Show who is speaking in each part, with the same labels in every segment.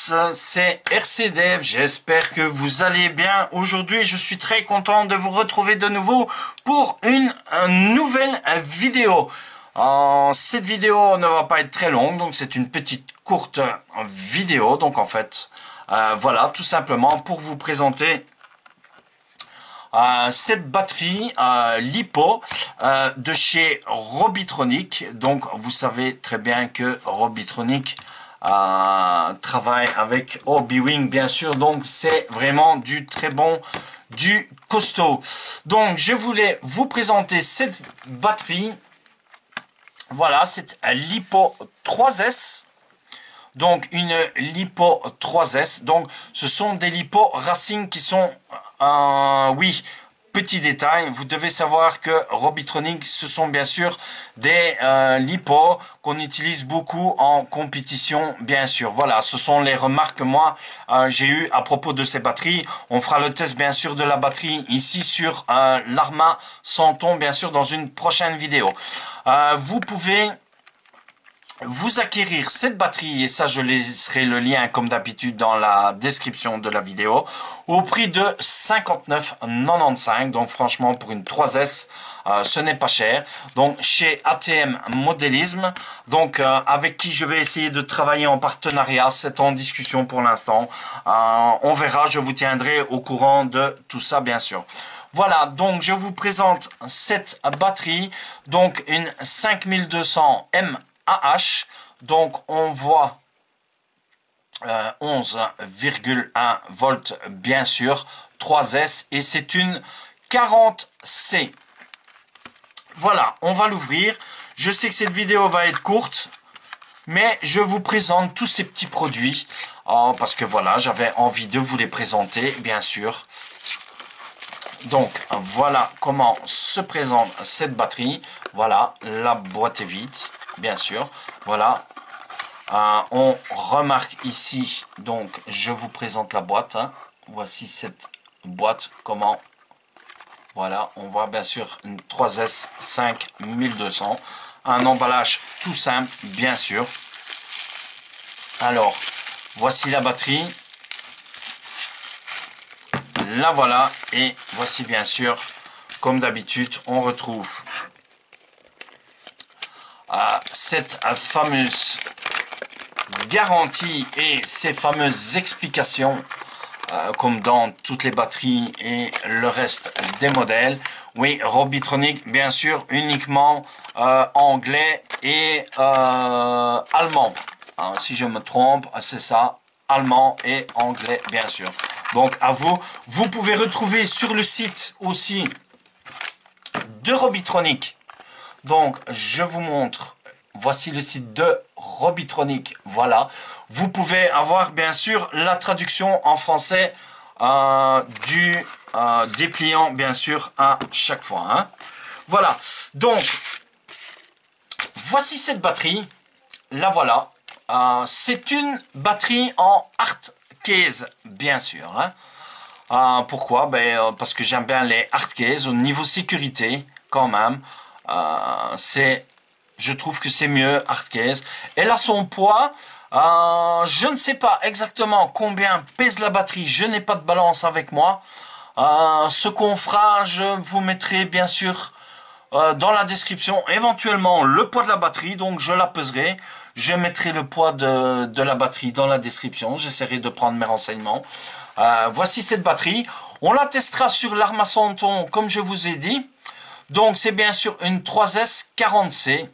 Speaker 1: tous, c'est RCDev, j'espère que vous allez bien. Aujourd'hui, je suis très content de vous retrouver de nouveau pour une nouvelle vidéo. Cette vidéo ne va pas être très longue, donc c'est une petite courte vidéo. Donc en fait, voilà, tout simplement pour vous présenter cette batterie LiPo de chez Robitronic. Donc vous savez très bien que Robitronic travaille avec Obiwing, bien sûr, donc c'est vraiment du très bon, du costaud. Donc je voulais vous présenter cette batterie. Voilà, c'est un LiPo 3S. Donc une LiPo 3S. Donc ce sont des LiPo Racing qui sont oui, petit détail, vous devez savoir que Robitronic, ce sont bien sûr des LiPo qu'on utilise beaucoup en compétition, bien sûr. Voilà, ce sont les remarques que moi j'ai eues à propos de ces batteries. On fera le test bien sûr de la batterie ici sur l'Arma Santon, bien sûr, dans une prochaine vidéo. Vous pouvez vous acquérir cette batterie, et ça je laisserai le lien comme d'habitude dans la description de la vidéo, au prix de 59,95 €. Donc franchement pour une 3S ce n'est pas cher. Donc chez ATM Modélisme, donc avec qui je vais essayer de travailler en partenariat, c'est en discussion pour l'instant. On verra, je vous tiendrai au courant de tout ça bien sûr. Voilà, donc je vous présente cette batterie, donc une 5200 mAh, donc on voit 11,1 volts bien sûr, 3S, et c'est une 40C. Voilà, on va l'ouvrir. Je sais que cette vidéo va être courte, mais je vous présente tous ces petits produits, parce que voilà, j'avais envie de vous les présenter, bien sûr. Donc voilà comment se présente cette batterie. Voilà, la boîte est vide, bien sûr. Voilà, on remarque ici, donc je vous présente la boîte, hein. Voici cette boîte, comment, voilà, on voit bien sûr une 3S 5200, un emballage tout simple, bien sûr. Alors, voici la batterie. La voilà, et voici bien sûr, comme d'habitude, on retrouve cette fameuse garantie et ces fameuses explications, comme dans toutes les batteries et le reste des modèles. Oui, Robitronic, bien sûr, uniquement anglais et allemand. Si je me trompe, c'est ça, allemand et anglais, bien sûr. Donc à vous, vous pouvez retrouver sur le site aussi de Robitronic. Donc je vous montre, voici le site de Robitronic, voilà. Vous pouvez avoir bien sûr la traduction en français du dépliant bien sûr à chaque fois, hein. Voilà, donc voici cette batterie, la voilà. C'est une batterie en hard case, bien sûr, hein. Pourquoi? Parce que j'aime bien les hard case au niveau sécurité, quand même. Je trouve que c'est mieux hard case. Elle a son poids. Je ne sais pas exactement combien pèse la batterie. Je n'ai pas de balance avec moi. Ce qu'on fera, je vous mettrai bien sûr dans la description éventuellement le poids de la batterie, donc je la peserai. Je mettrai le poids de la batterie dans la description. J'essaierai de prendre mes renseignements. Voici cette batterie. On la testera sur l'Arma Santon, comme je vous ai dit. Donc c'est bien sûr une 3S 40C,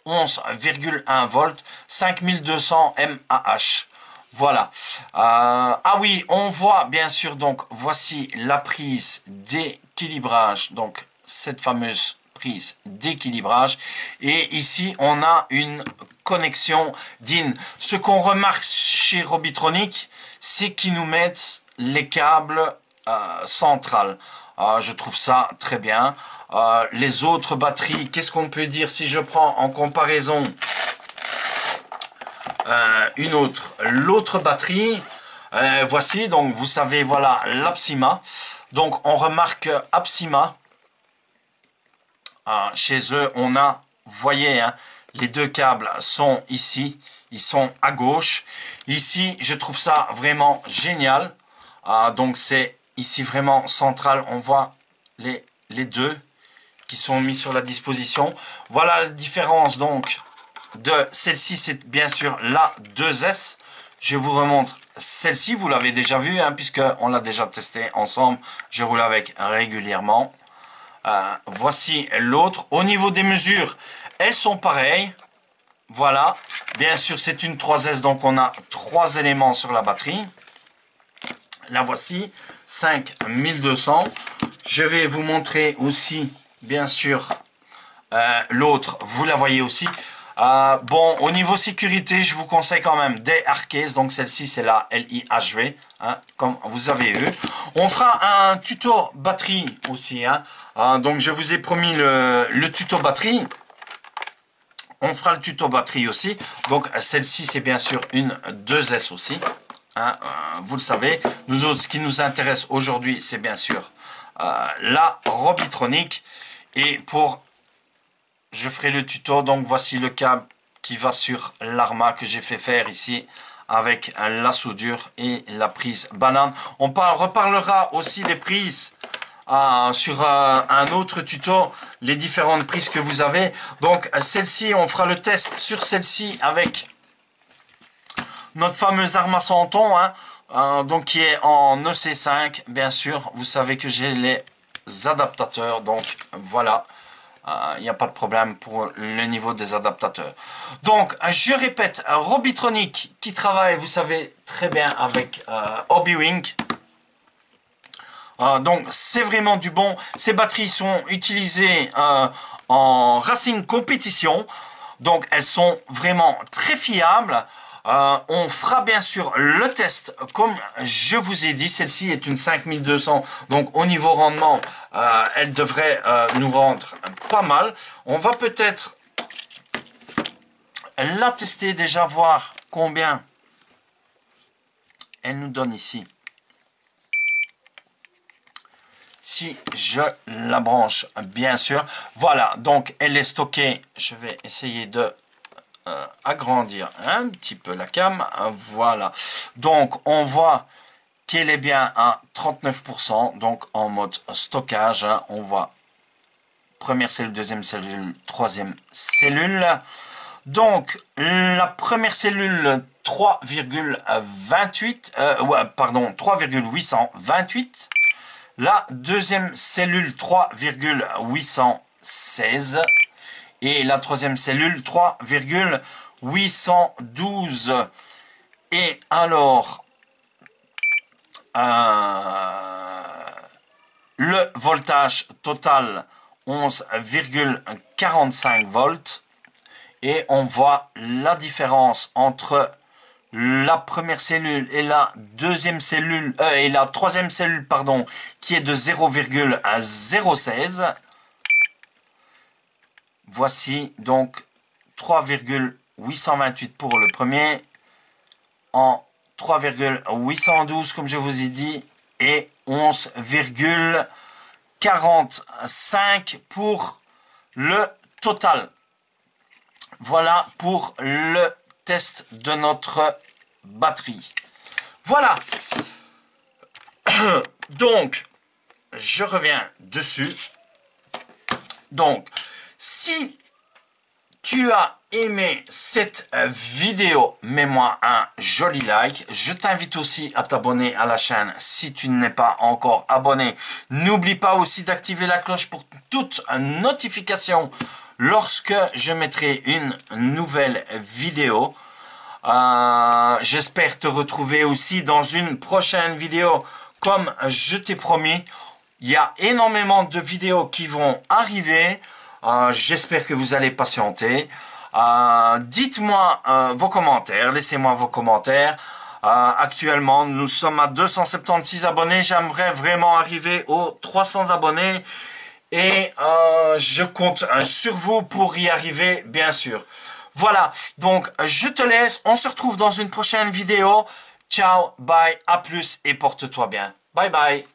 Speaker 1: 11,1 volts, 5200 mAh. Voilà. Ah oui, on voit bien sûr, donc voici la prise d'équilibrage, donc cette fameuse prise d'équilibrage, et ici on a une connexion DIN. Ce qu'on remarque chez Robitronic, c'est qu'ils nous mettent les câbles centrales. Je trouve ça très bien. Les autres batteries, qu'est-ce qu'on peut dire si je prends en comparaison l'autre batterie, voici, donc vous savez, voilà l'Apsima. Donc on remarque Apsima, chez eux on a, vous voyez, hein, Les deux câbles sont ici. Ils sont à gauche. Ici, je trouve ça vraiment génial. Donc, c'est ici vraiment central. On voit les deux qui sont mis sur la disposition. Voilà la différence donc de celle-ci. C'est bien sûr la 2S. Je vous remontre celle-ci. Vous l'avez déjà vue, hein, puisqu'on l'a déjà testé ensemble. Je roule avec régulièrement. Voici l'autre. Au niveau des mesures, elles sont pareilles. Voilà, bien sûr c'est une 3S, donc on a 3 éléments sur la batterie. La voici, 5200. Je vais vous montrer aussi, bien sûr, l'autre, vous la voyez aussi. Bon, au niveau sécurité, je vous conseille quand même des Arcase, donc celle-ci c'est la LIHV, hein, comme vous avez vu. On fera un tuto batterie aussi, hein. Donc je vous ai promis le tuto batterie. On fera le tuto batterie aussi. Donc, celle-ci, c'est bien sûr une 2S aussi. Hein, vous le savez. Nous autres, ce qui nous intéresse aujourd'hui, c'est bien sûr la Robitronic. Et je ferai le tuto. Donc, voici le câble qui va sur l'Arma que j'ai fait faire ici avec la soudure et la prise banane. On reparlera aussi des prises sur un autre tuto, les différentes prises que vous avez. Donc celle-ci, on fera le test sur celle-ci avec notre fameuse Arma Santon, hein, donc qui est en EC5, bien sûr. Vous savez que j'ai les adaptateurs, donc voilà, il n'y a pas de problème pour le niveau des adaptateurs. Donc je répète, Robitronic qui travaille, vous savez très bien, avec Hobbywing. Donc c'est vraiment du bon. Ces batteries sont utilisées en racing compétition. Donc elles sont vraiment très fiables. On fera bien sûr le test comme je vous ai dit. Celle-ci est une 5200. Donc au niveau rendement, elle devrait nous rendre pas mal. On va peut-être la tester déjà, voir combien elle nous donne ici. Si je la branche, bien sûr. Voilà, donc elle est stockée. Je vais essayer de agrandir un petit peu la cam. Voilà. Donc, on voit qu'elle est bien à 39%. Donc, en mode stockage. On voit première cellule, deuxième cellule, troisième cellule. Donc, la première cellule, 3,28. Pardon, 3,828. La deuxième cellule 3,816 et la troisième cellule 3,812. Et alors, le voltage total 11,45 volts. Et on voit la différence entre la première cellule et la deuxième cellule et la troisième cellule, pardon, qui est de 0,016. Voici donc 3,828 pour le premier, en 3,812 comme je vous ai dit, et 11,45 pour le total. Voilà pour le test de notre batterie. Voilà. Donc, je reviens dessus. Donc, si tu as aimé cette vidéo, mets-moi un joli like. Je t'invite aussi à t'abonner à la chaîne si tu n'es pas encore abonné. N'oublie pas aussi d'activer la cloche pour toute notification lorsque je mettrai une nouvelle vidéo. J'espère te retrouver aussi dans une prochaine vidéo comme je t'ai promis. Il y a énormément de vidéos qui vont arriver. J'espère que vous allez patienter. Dites-moi vos commentaires. Laissez-moi vos commentaires. Actuellement, nous sommes à 276 abonnés. J'aimerais vraiment arriver aux 300 abonnés. Et je compte sur vous pour y arriver, bien sûr. Voilà, donc je te laisse. On se retrouve dans une prochaine vidéo. Ciao, bye, à plus et porte-toi bien. Bye bye.